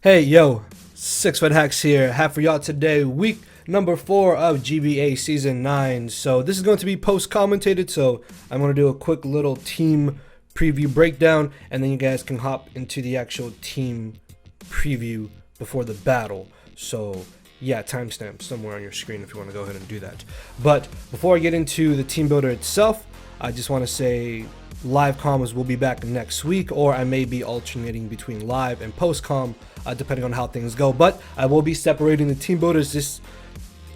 Hey yo, SixftHax here. Have for y'all today week number 4 of GBA Season 9. So this is going to be post-commentated, so I'm going to do a quick little team preview breakdown, and then you guys can hop into the actual team preview before the battle. So yeah, timestamp somewhere on your screen if you want to go ahead and do that. But before I get into the team builder itself, I just want to say live comms will be back next week, or I may be alternating between live and post com depending on how things go, but I will be separating the team builders. This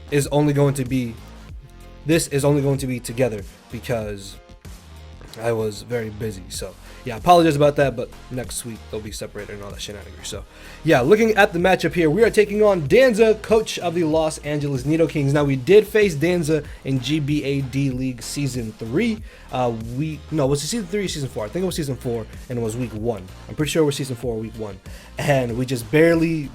is only going to be together because I was very busy. So yeah, apologies about that, but next week they'll be separated and all that shenanigans. So yeah, looking at the matchup here, we are taking on Danza, coach of the Los Angeles Nidokings. Now, we did face Danza in GBAD League Season 3. Was it Season 3 or Season 4? I think it was Season 4, and it was Week 1. I'm pretty sure it was Season 4 Week 1. And we just barely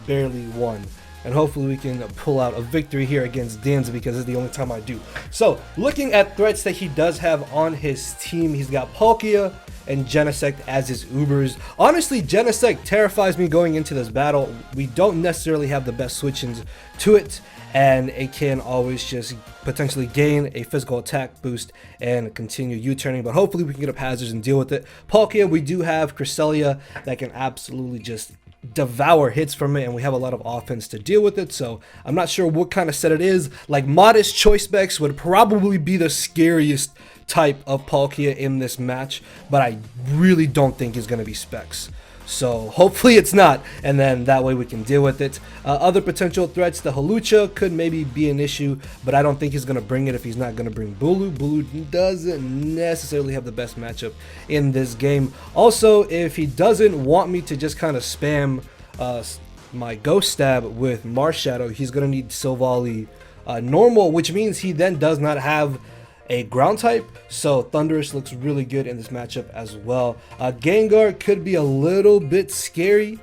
won. And hopefully we can pull out a victory here against Danza, because it's the only time I do. So, looking at threats that he does have on his team, he's got Palkia and Genesect as his Ubers. Honestly, Genesect terrifies me going into this battle. We don't necessarily have the best switch-ins to it, and it can always just potentially gain a physical attack boost and continue U-turning, but hopefully we can get up hazards and deal with it. Palkia, we do have Cresselia that can absolutely just devour hits from it, and we have a lot of offense to deal with it, so I'm not sure what kind of set it is. Like, modest choice specs would probably be the scariest type of Palkia in this match, but I really don't think it's going to be specs. So hopefully it's not, and then that way we can deal with it. Other potential threats, the Hawlucha could maybe be an issue, but I don't think he's going to bring it if he's not going to bring Bulu. Bulu doesn't necessarily have the best matchup in this game. Also, if he doesn't want me to just kind of spam my Ghost Stab with Marshadow, he's going to need Silvally normal, which means he then does not have a ground type, so Thunderous looks really good in this matchup as well. Gengar could be a little bit scary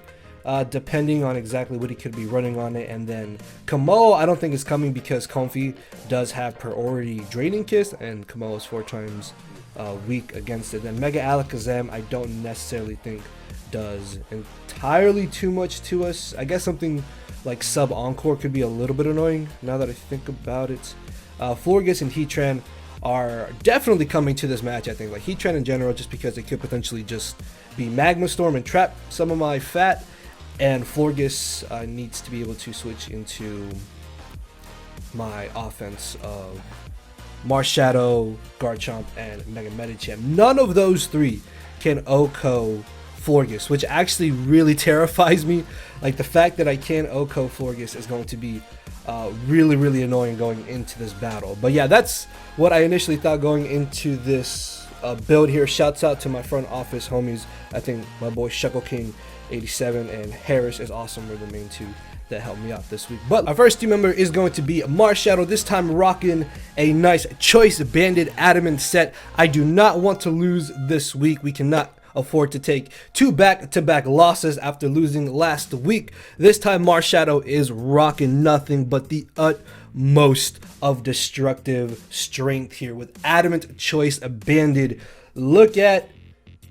depending on exactly what he could be running on it. And then Kamo, I don't think is coming because Comfy does have priority Draining Kiss, and Kamo is 4 times weak against it. Then Mega Alakazam, I don't necessarily think does entirely too much to us. I guess something like Sub Encore could be a little bit annoying now that I think about it. Florges and Heatran are definitely coming to this match, I think. Like Heatran in general, just because it could potentially just be Magma Storm and trap some of my fat, and Florges needs to be able to switch into my offense of Marshadow, Garchomp, and Mega Medicham. None of those three can OHKO Florges, which actually really terrifies me. Like, the fact that I can't OHKO Florges is going to be really annoying going into this battle. But yeah, that's what I initially thought going into this build here. Shouts out to my front office homies. I think my boy Shuckle King 87 and Harris is awesome, were the main two that helped me out this week. But our first team member is going to be Marshadow, this time rocking a nice Choice Banded Adamant set. I do not want to lose this week. We cannot afford to take 2 back-to-back losses after losing last week. This time Marshadow is rocking nothing but the utmost of destructive strength here with Adamant Choice Banded. Look at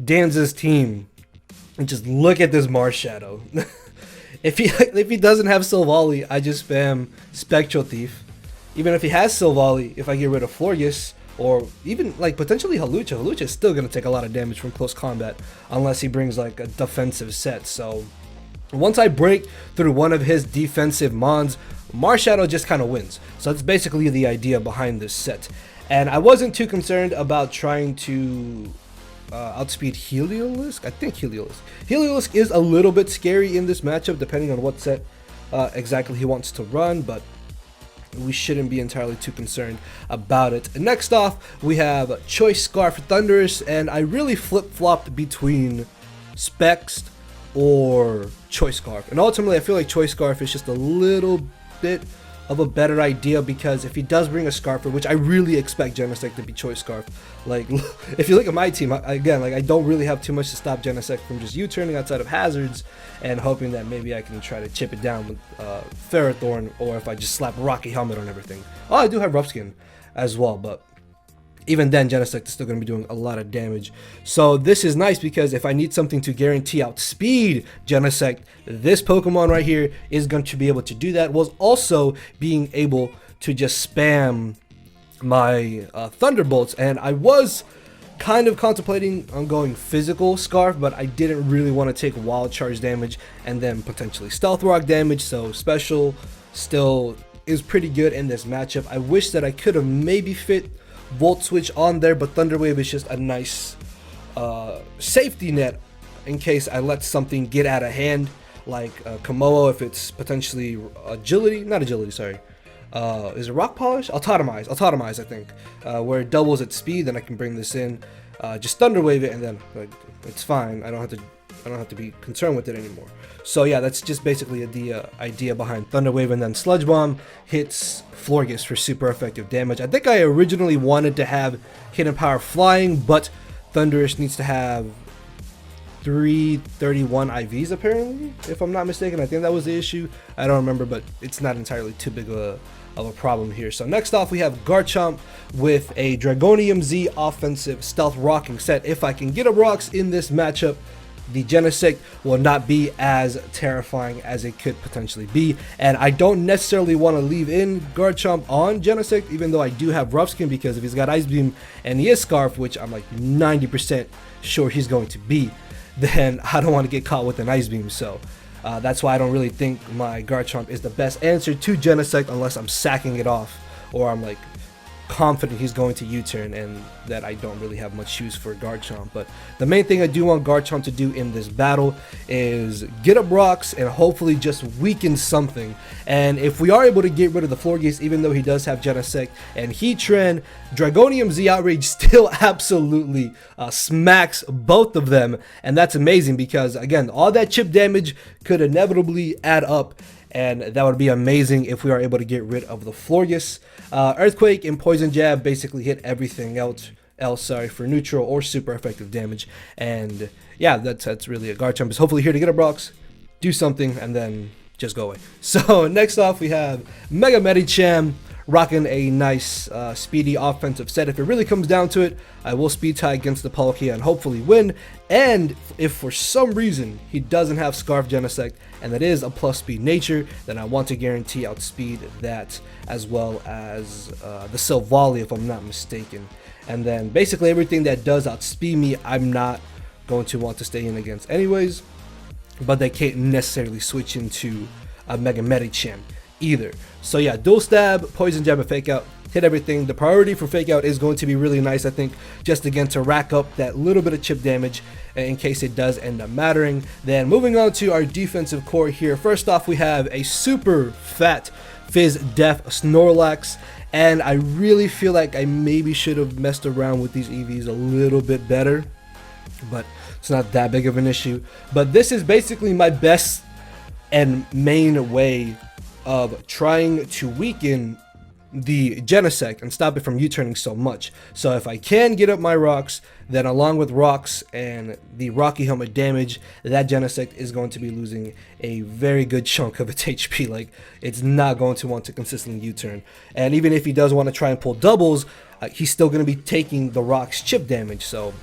Danza's team and just look at this Marshadow. if he doesn't have Silvally, I just spam Spectral Thief. Even if he has Silvally, if I get rid of Florges, or even like potentially Hawlucha is still going to take a lot of damage from close combat unless he brings like a defensive set. So once I break through one of his defensive mons, Marshadow just kind of wins. So that's basically the idea behind this set. And I wasn't too concerned about trying to outspeed Heliolisk. I think Heliolisk is a little bit scary in this matchup depending on what set exactly he wants to run, but we shouldn't be entirely too concerned about it. And next off, we have Choice Scarf Thunderous, and I really flip-flopped between Specs or Choice Scarf. And ultimately, I feel like Choice Scarf is just a little bit of a better idea, because if he does bring a Scarfer, which I really expect Genesect to be Choice Scarf. Like, if you look at my team, again, like, I don't really have too much to stop Genesect from just U-turning outside of hazards and hoping that maybe I can try to chip it down with Ferrothorn, or if I just slap Rocky Helmet on everything. Oh, I do have Rough Skin as well, but even then Genesect is still going to be doing a lot of damage. So this is nice because if I need something to guarantee outspeed Genesect, this Pokemon right here is going to be able to do that, while also being able to just spam my Thunderbolts. And I was kind of contemplating on going physical Scarf, but I didn't really want to take wild charge damage and then potentially Stealth Rock damage, so special still is pretty good in this matchup. I wish that I could have maybe fit Volt Switch on there, but Thunder Wave is just a nice safety net in case I let something get out of hand, like Komodo if it's potentially agility, not agility, sorry. Is it Rock Polish? Autotomize, I think, where it doubles its speed. Then I can bring this in, just Thunder Wave it, and then like, it's fine. I don't have to be concerned with it anymore. So yeah, that's just basically the idea behind Thunder Wave, and then Sludge Bomb hits Florges for super effective damage. I think I originally wanted to have Hidden Power Flying, but Thundurus needs to have 331 IVs apparently, if I'm not mistaken. I think that was the issue. I don't remember, but it's not entirely too big of a problem here. So next off we have Garchomp with a Dragonium Z offensive stealth rocking set. If I can get a rocks in this matchup, the Genesect will not be as terrifying as it could potentially be. And I don't necessarily want to leave in Garchomp on Genesect, even though I do have Rough Skin, because if he's got Ice Beam and he is Scarf, which I'm like 90% sure he's going to be, then I don't want to get caught with an Ice Beam. So that's why I don't really think my Garchomp is the best answer to Genesect unless I'm sacking it off, or I'm like confident he's going to U-turn and that I don't really have much use for Garchomp. But the main thing I do want Garchomp to do in this battle is get up rocks and hopefully just weaken something. And if we are able to get rid of the Florges, even though he does have Genesect and Heatran, Dragonium Z Outrage still absolutely smacks both of them. And that's amazing because, again, all that chip damage could inevitably add up, and that would be amazing if we are able to get rid of the Florges. Earthquake and Poison Jab basically hit everything else for neutral or super effective damage. And yeah, that's really a Garchomp is hopefully here to get a rocks, do something, and then just go away. So next off we have Mega Medicham rocking a nice speedy offensive set. If it really comes down to it, I will speed tie against the Palkia and hopefully win. And if for some reason he doesn't have Scarf Genesect, and that is a plus speed nature, then I want to guarantee outspeed that, as well as the Silvally if I'm not mistaken. And then basically everything that does outspeed me, I'm not going to want to stay in against anyways, but they can't necessarily switch into a Mega Medicham either. So yeah, dual stab, poison jab, and fake out, hit everything. The priority for fake out is going to be really nice, I think, just again to rack up that little bit of chip damage in case it does end up mattering. Then moving on to our defensive core here. First off, we have a super fat Fizz Def Snorlax, and I really feel like I maybe should have messed around with these EVs a little bit better, but it's not that big of an issue. But this is basically my best and main way of trying to weaken the Genesect and stop it from U-turning so much. So if I can get up my rocks, then along with rocks and the Rocky Helmet damage, that Genesect is going to be losing a very good chunk of its HP. Like, it's not going to want to consistently U-turn. And even if he does want to try and pull doubles, he's still going to be taking the rocks chip damage. So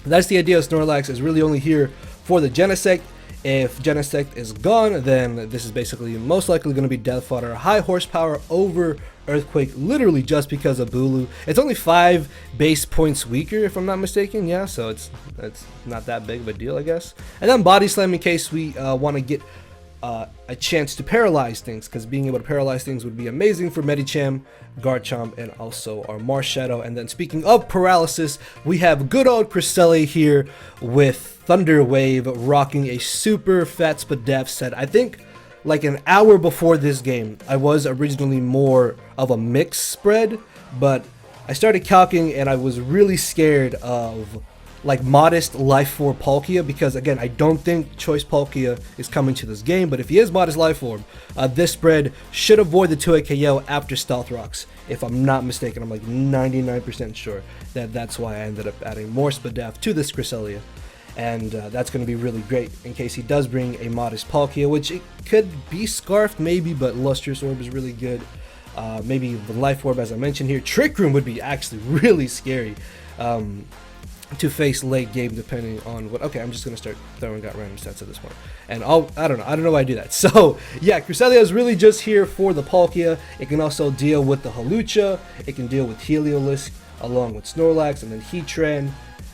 that's the idea of Snorlax, is really only here for the Genesect. If Genesect is gone, then this is basically most likely going to be death fodder. High horsepower over Earthquake, literally just because of Bulu. It's only 5 base points weaker, if I'm not mistaken. Yeah, so it's not that big of a deal, I guess. And then Body Slam in case we want to get a chance to paralyze things, because being able to paralyze things would be amazing for Medicham, Garchomp, and also our Marshadow. And then speaking of paralysis, we have good old Cresselia here with Thunder Wave rocking a super fat Spadef set. I think like an hour before this game, I was originally more of a mixed spread, but I started calcing and I was really scared of like modest life form Palkia, because again, I don't think Choice Palkia is coming to this game, but if he is modest life form, this spread should avoid the 2-hit KO after Stealth Rocks. If I'm not mistaken, I'm like 99% sure that that's why I ended up adding more Spadef to this Cresselia. And that's going to be really great in case he does bring a modest Palkia, which it could be Scarfed maybe, but Lustrous Orb is really good. maybe the Life Orb, as I mentioned here. Trick Room would be actually really scary to face late game, depending on what. Okay, I'm just gonna start throwing out random stats at this point, and I don't know why I do that. So yeah, Cresselia is really just here for the Palkia. It can also deal with the Hawlucha. It can deal with Heliolisk along with Snorlax, and then Heatran,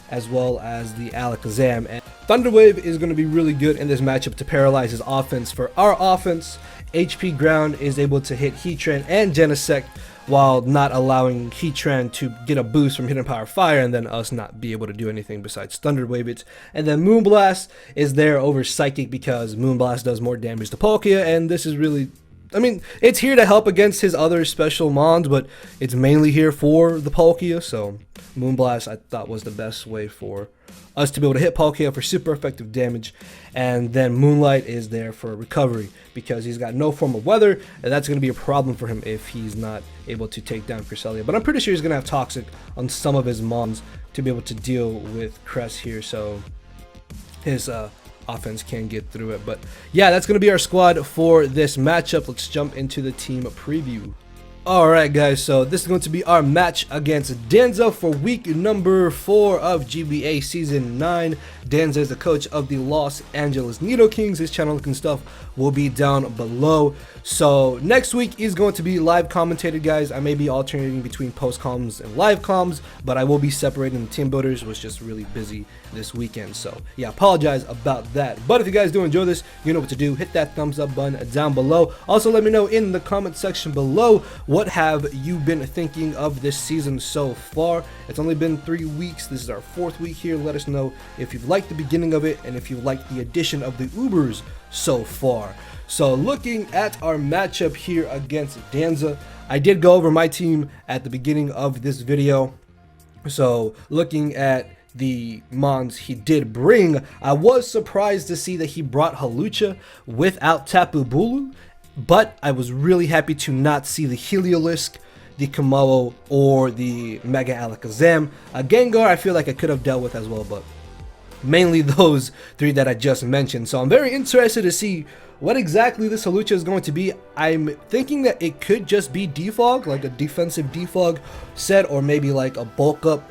as well as the Alakazam. And Thunder Wave is going to be really good in this matchup to paralyze his offense. For our offense, HP Ground is able to hit Heatran and Genesect, while not allowing Heatran to get a boost from Hidden Power Fire, and then us not be able to do anything besides Thunder Wave it. And then Moonblast is there over Psychic, because Moonblast does more damage to Palkia, and this is really, I mean, it's here to help against his other special mons, but it's mainly here for the Palkia, so Moonblast I thought was the best way for us to be able to hit Palkia for super effective damage. And then Moonlight is there for recovery, because he's got no form of weather, and that's going to be a problem for him if he's not able to take down Cresselia. But I'm pretty sure he's going to have Toxic on some of his mons to be able to deal with Cress here, so his offense can get through it. But yeah, that's going to be our squad for this matchup. Let's jump into the team preview. Alright guys, so this is going to be our match against Danza for week number 4 of GBA Season 9. Danza is the coach of the Los Angeles Nidokings. His channel and stuff will be down below. So next week is going to be live commentated, guys. I may be alternating between post comms and live comms, but I will be separating the team builders. Was just really busy this weekend, so yeah, apologize about that. But if you guys do enjoy this, you know what to do. Hit that thumbs up button down below. Also, let me know in the comment section below, what have you been thinking of this season so far? It's only been 3 weeks. This is our 4th week here. Let us know if you've liked the beginning of it and if you like the addition of the Ubers so far. So looking at our matchup here against Danza, I did go over my team at the beginning of this video. So looking at the mons he did bring, I was surprised to see that he brought Hawlucha without Tapu Bulu, but I was really happy to not see the Heliolisk, the Kommo, or the Mega Alakazam. A Gengar I feel like I could have dealt with as well, but mainly those 3 that I just mentioned. So I'm very interested to see what exactly this Hawlucha is going to be. I'm thinking that it could just be defog, like a defensive defog set, or maybe like a bulk up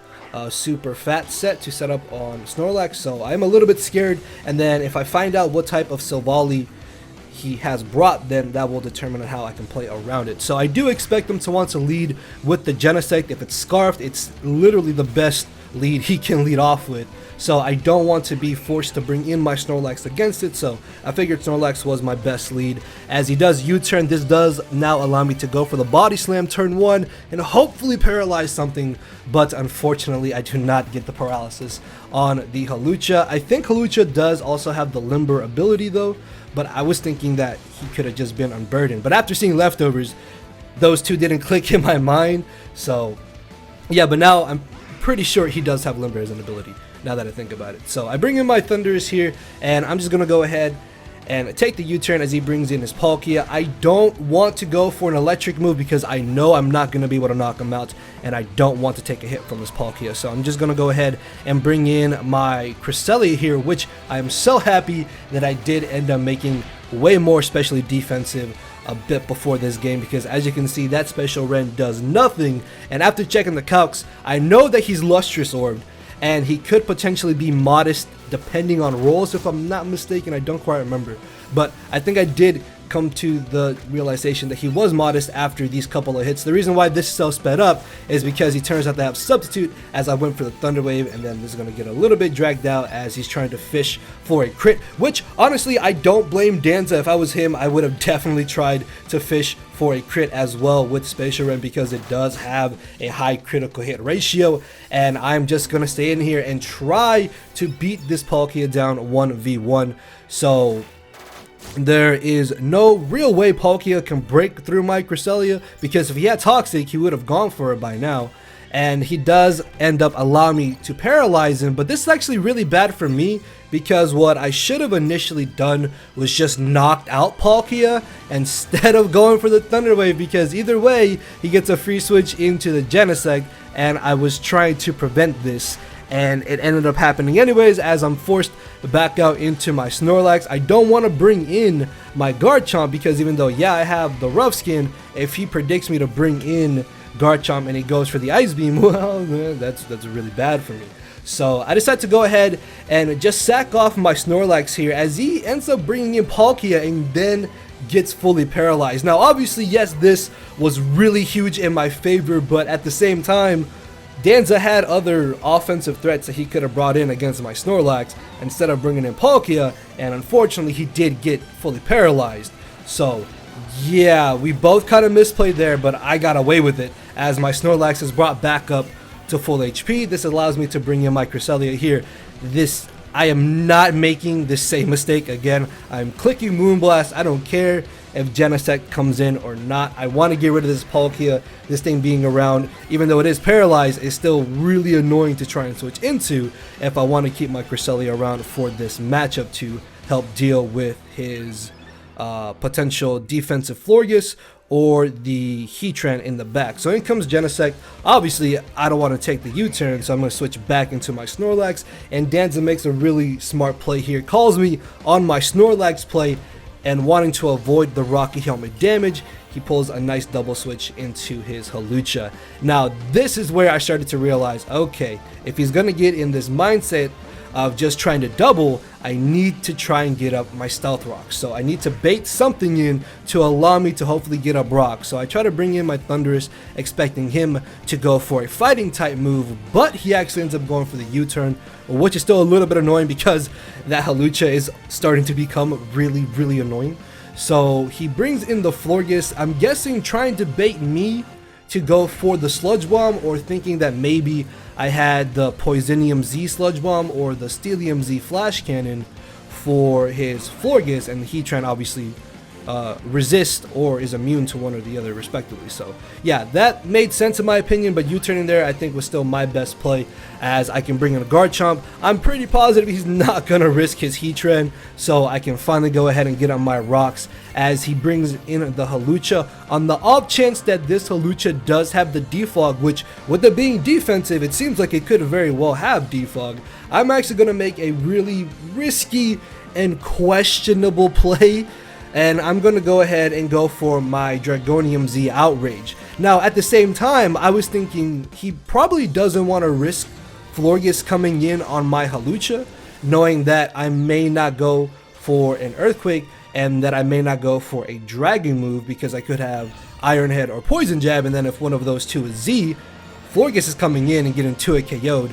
super fat set to set up on Snorlax. So I'm a little bit scared, and then if I find out what type of Silvally he has brought, then that will determine how I can play around it. So I do expect him to want to lead with the Genesect. If it's Scarfed, it's literally the best lead he can lead off with. So I don't want to be forced to bring in my Snorlax against it, so I figured Snorlax was my best lead. As he does U-turn, this does now allow me to go for the Body Slam turn 1 and hopefully paralyze something, but unfortunately I do not get the paralysis on the Hawlucha. I think Hawlucha does also have the Limber ability though, but I was thinking that he could have just been unburdened. But after seeing Leftovers, those 2 didn't click in my mind, so yeah, but now I'm pretty sure he does have Limber as an ability, now that I think about it. So I bring in my Thunders here, and I'm just going to go ahead and take the U-turn as he brings in his Palkia. I don't want to go for an electric move because I know I'm not going to be able to knock him out, and I don't want to take a hit from this Palkia. So I'm just going to go ahead and bring in my Cresselia here, which I'm so happy that I did end up making way more specially defensive a bit before this game, because as you can see, that special Ren does nothing. And after checking the calcs, I know that he's Lustrous Orbed, and he could potentially be modest depending on rolls, if I'm not mistaken. I don't quite remember, but I think I did come to the realization that he was modest after these couple of hits. The reason why this is so sped up is because he turns out to have Substitute as I went for the Thunder Wave, and then this is going to get a little bit dragged out as he's trying to fish for a crit, which honestly I don't blame Danza. If I was him, I would have definitely tried to fish for a crit as well with Spatial Ren, because it does have a high critical hit ratio. And I'm just going to stay in here and try to beat this Palkia down 1v1. So there is no real way Palkia can break through my Cresselia, because if he had Toxic, he would have gone for it by now. And he does end up allowing me to paralyze him, but this is actually really bad for me, because what I should have initially done was just knocked out Palkia instead of going for the Thunder Wave, because either way he gets a free switch into the Genesect, and I was trying to prevent this, and it ended up happening anyways as I'm forced back out into my Snorlax. I don't want to bring in my Garchomp, because even though, yeah, I have the rough skin, if he predicts me to bring in Garchomp and he goes for the Ice Beam, well, that's really bad for me. So I decided to go ahead and just sack off my Snorlax here, as he ends up bringing in Palkia and then gets fully paralyzed. Now obviously, yes, this was really huge in my favor, but at the same time, Danza had other offensive threats that he could have brought in against my Snorlax instead of bringing in Palkia, and unfortunately he did get fully paralyzed. So yeah, we both kind of misplayed there, but I got away with it as my Snorlax is brought back up to full HP. This allows me to bring in my Cresselia here. I am not making the same mistake again. I'm clicking Moonblast. I don't care if Genesect comes in or not. I want to get rid of this Palkia. This thing being around, even though it is paralyzed, is still really annoying to try and switch into if I want to keep my Cresselia around for this matchup to help deal with his potential defensive Florges or the Heatran in the back. So in comes Genesect. Obviously, I don't want to take the U-turn, so I'm going to switch back into my Snorlax, and Danza makes a really smart play here. Calls me on my Snorlax play, and wanting to avoid the Rocky Helmet damage, he pulls a nice double switch into his Hawlucha. Now, this is where I started to realize, okay, if he's going to get in this mindset of just trying to double, I need to try and get up my Stealth Rock. So I need to bait something in to allow me to hopefully get up Rock. So I try to bring in my Thundurus, expecting him to go for a fighting type move, but he actually ends up going for the U-turn, which is still a little bit annoying because that Hawlucha is starting to become really annoying. So he brings in the Florges, I'm guessing trying to bait me to go for the Sludge Bomb, or thinking that maybe I had the Poisonium Z Sludge Bomb or the Steelium Z Flash Cannon for his Florges, and Heatran obviously resist or is immune to one or the other respectively. So yeah, that made sense in my opinion, but U-turning there I think was still my best play, as I can bring in a Garchomp. I'm pretty positive he's not gonna risk his Heatran, so I can finally go ahead and get on my rocks as he brings in the Hawlucha on the off chance that this Hawlucha does have the Defog, which with it being defensive, it seems like it could very well have Defog. I'm actually gonna make a really risky and questionable play, and I'm going to go ahead and go for my Dragonium Z Outrage. Now, at the same time, I was thinking he probably doesn't want to risk Florges coming in on my Hawlucha, knowing that I may not go for an Earthquake and that I may not go for a Dragon move because I could have Iron Head or Poison Jab, and then if one of those two is Z, Florges is coming in and getting 2-hit KO'd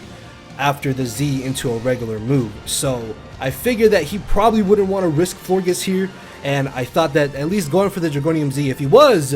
after the Z into a regular move. So I figured that he probably wouldn't want to risk Florges here, and I thought that at least going for the Dragonium Z, if he was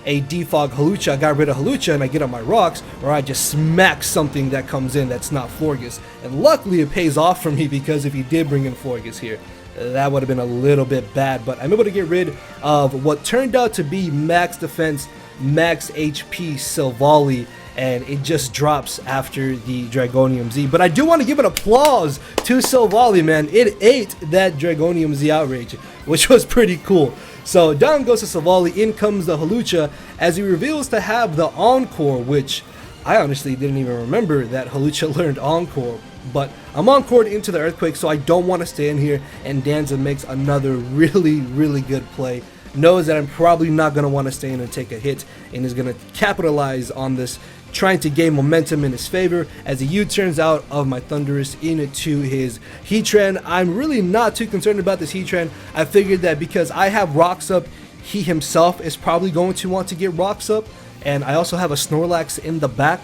a Defog Hawlucha, I got rid of Hawlucha and I get on my rocks, or I just smack something that comes in that's not Florges. And luckily it pays off for me, because if he did bring in Florges here, that would have been a little bit bad. But I'm able to get rid of what turned out to be max defense, max HP Silvally, and it just drops after the Dragonium Z. But I do want to give an applause to Silvally, man. It ate that Dragonium Z Outrage, which was pretty cool. So down goes to Silvally, in comes the Hawlucha, as he reveals to have the Encore, which I honestly didn't even remember that Hawlucha learned Encore. But I'm Encored into the Earthquake, so I don't want to stay in here, and Danza makes another really good play. Knows that I'm probably not going to want to stay in and take a hit, and is going to capitalize on this, trying to gain momentum in his favor as he U-turns out of my Thundurus into his Heatran. I'm really not too concerned about this Heatran. I figured that because I have Rocks up, he himself is probably going to want to get Rocks up, and I also have a Snorlax in the back.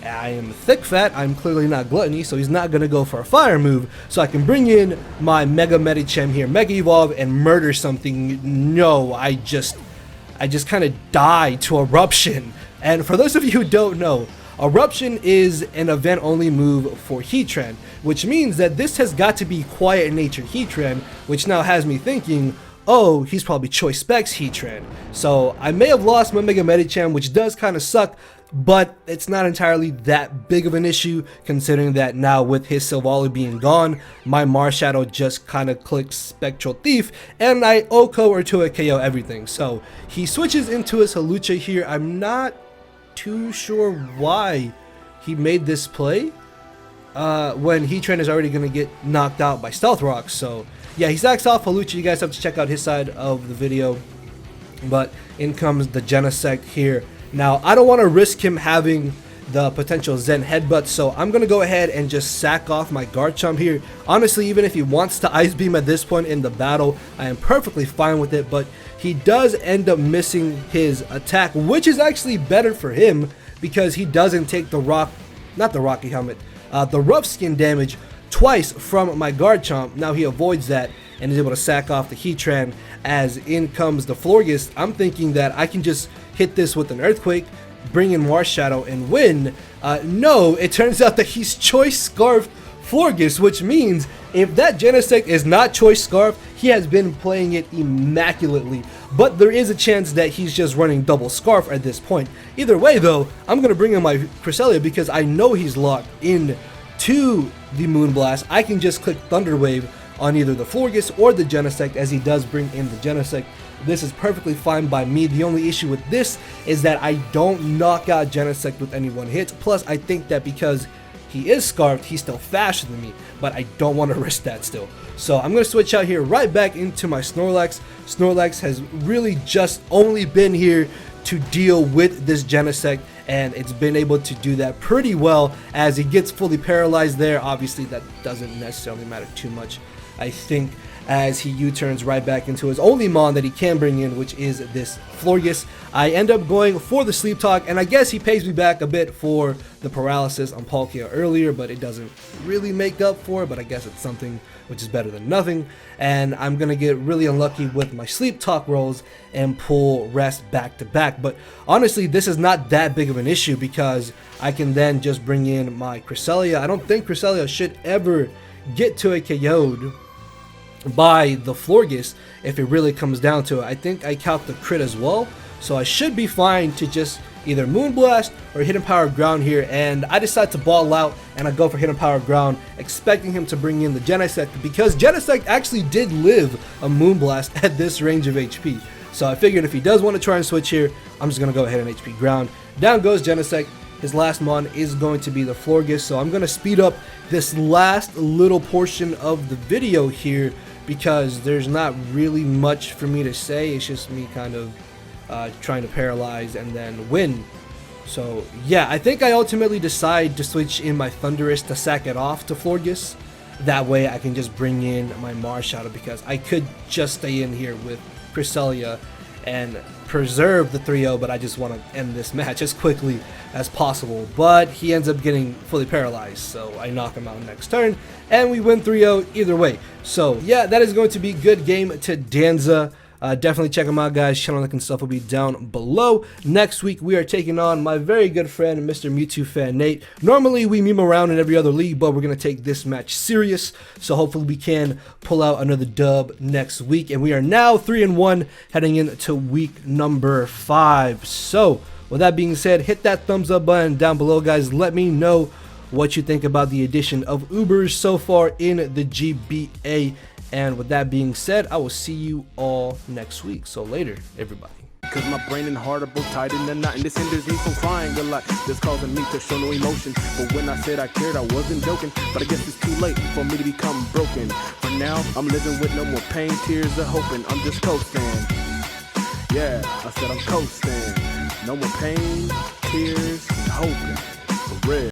I am thick fat, I'm clearly not Gluttony, so he's not going to go for a fire move, so I can bring in my Mega Medicham here, Mega Evolve, and murder something. No, I just kind of die to Eruption. And for those of you who don't know, Eruption is an event-only move for Heatran, which means that this has got to be quiet in nature Heatran, which now has me thinking, oh, he's probably Choice Specs Heatran. So I may have lost my Mega Medicham, which does kind of suck, but it's not entirely that big of an issue, considering that now with his Silvally being gone, my Marshadow just kind of clicks Spectral Thief, and I OHKO or 2-hit KO everything. So he switches into his Hawlucha here. I'm not too sure why he made this play when Heatran is already going to get knocked out by Stealth Rock. So yeah, he sacks off Halucha. You guys have to check out his side of the video. But in comes the Genesect here. Now, I don't want to risk him having the potential Zen headbutt, so I'm going to go ahead and just sack off my Garchomp here. Honestly, even if he wants to Ice Beam at this point in the battle, I am perfectly fine with it, but he does end up missing his attack, which is actually better for him because he doesn't take the the rough skin damage twice from my Garchomp. Now he avoids that and is able to sack off the Heatran. As in comes the Florges. I'm thinking that I can just hit this with an Earthquake, bring in Marshadow, and win. No, it turns out that he's Choice Scarf Florges, which means if that Genesect is not Choice Scarf, he has been playing it immaculately. But there is a chance that he's just running double Scarf at this point. Either way though, I'm going to bring in my Cresselia because I know he's locked in to the Moonblast. I can just click Thunder Wave on either the Florges or the Genesect, as he does bring in the Genesect. This is perfectly fine by me. The only issue with this is that I don't knock out Genesect with any one hit. Plus, I think that because he is Scarfed, he's still faster than me, but I don't want to risk that still. So I'm going to switch out here right back into my Snorlax. Snorlax has really just only been here to deal with this Genesect, and it's been able to do that pretty well as he gets fully paralyzed there. Obviously, that doesn't necessarily matter too much, I think, as he U-turns right back into his only Mon that he can bring in, which is this Florges. I end up going for the Sleep Talk, and I guess he pays me back a bit for the paralysis on Palkia earlier, but it doesn't really make up for it, but I guess it's something which is better than nothing. And I'm going to get really unlucky with my Sleep Talk rolls and pull Rest back to back. But honestly, this is not that big of an issue because I can then just bring in my Cresselia. I don't think Cresselia should ever get to a KO'd by the Florges if it really comes down to it. I think I calc the crit as well, so I should be fine to just either Moonblast or Hidden Power Ground here, and I decide to ball out and I go for Hidden Power Ground, expecting him to bring in the Genesect because Genesect actually did live a Moonblast at this range of HP. So I figured if he does want to try and switch here, I'm just going to go ahead and HP Ground. Down goes Genesect. His last Mon is going to be the Florges, so I'm going to speed up this last little portion of the video here because there's not really much for me to say. It's just me kind of trying to paralyze and then win. So yeah, I think I ultimately decide to switch in my Thundurus to sack it off to Florges. That way I can just bring in my Marshadow because I could just stay in here with Cresselia and preserve the 3-0, but I just want to end this match as quickly as possible. But he ends up getting fully paralyzed, so I knock him out next turn, and we win 3-0 either way. So yeah, that is going to be good game to Danza. Definitely check them out, guys. Channel link and stuff will be down below. Next week, we are taking on my very good friend, Mr. Mewtwo fan Nate. Normally, we meme around in every other league, but we're going to take this match serious. So hopefully, we can pull out another dub next week. And we are now 3-1 heading into week number 5. So with that being said, hit that thumbs up button down below, guys. Let me know what you think about the addition of Ubers so far in the GBA. And with that being said, I will see you all next week. So later, everybody. Cause my brain and heart are both tied in a knot, and this hinders me from crying a lot. This causing me to show no emotion. But when I said I cared, I wasn't joking. But I guess it's too late for me to become broken. For now, I'm living with no more pain, tears, or hoping. I'm just coasting. Yeah, I said I'm coasting. No more pain, tears, and hoping. For real.